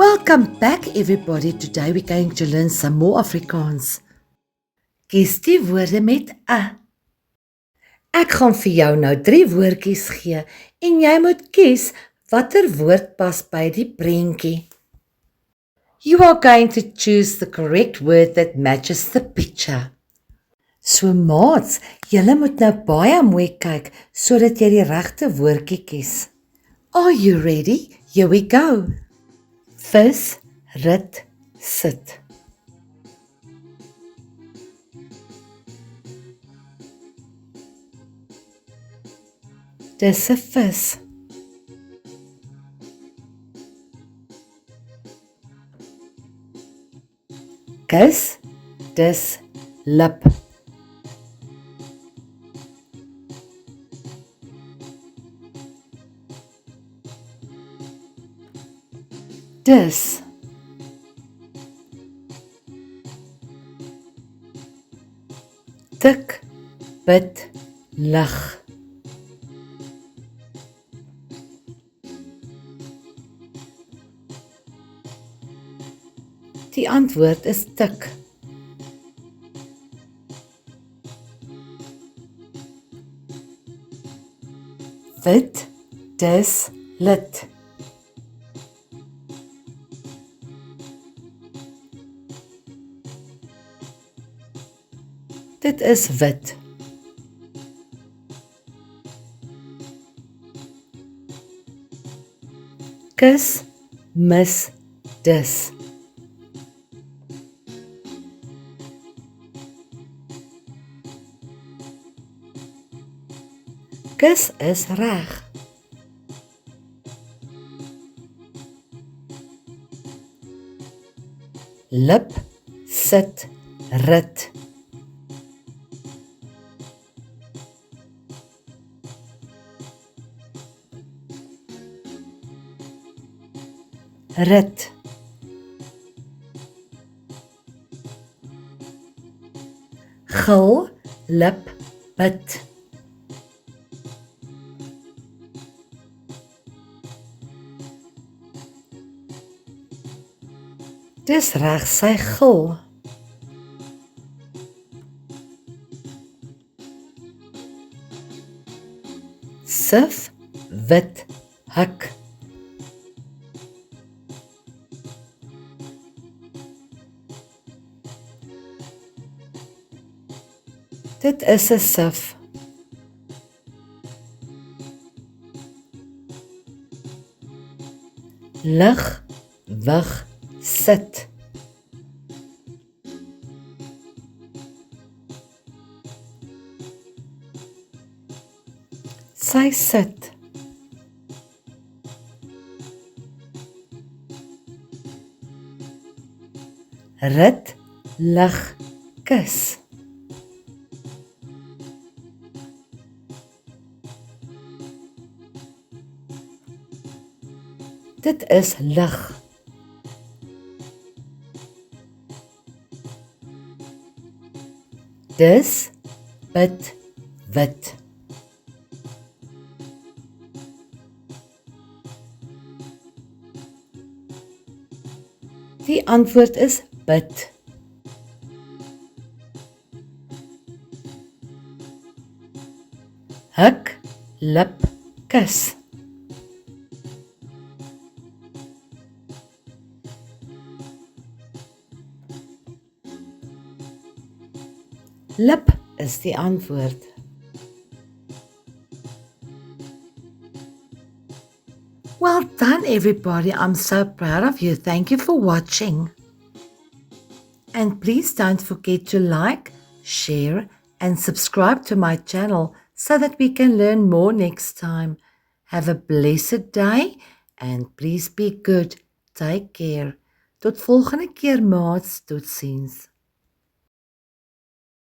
Welcome back everybody. Today we're going to learn some more Afrikaans. Kies die woorde met 'n. Ek gaan vir jou nou 3 woordjies gee en jy moet kies watter woord pas by die prentjie. You are going to choose the correct word that matches the picture. So maats, julle moet nou baie mooi kyk sodat jy die regte woordjie kies. Are you ready? Here we go. Vis, rit, sit. Dis 'n vis. Kus, dis lip. Dis. Tik, bid, lig. Die antwoord is tik. Wit, dis lit. Dit is wit. Kus, mis, dis. Kus is reg. Lip, sit, rit. Rit. Gil, lip, bid. Dis reg, sy gil. Sif, wit, hik. Dit is 'n sif. Lig, wig, sit. Sy sit. Rit, lig, kus. Dit is lig. Dis, bid, wit. Die antwoord is bid. Hik, lip, kus. Lip is die antwoord. Well done everybody, I'm so proud of you. Thank you for watching. And please don't forget to like, share and subscribe to my channel so that we can learn more next time. Have a blessed day and please be good. Take care. Tot volgende keer maats, totsiens.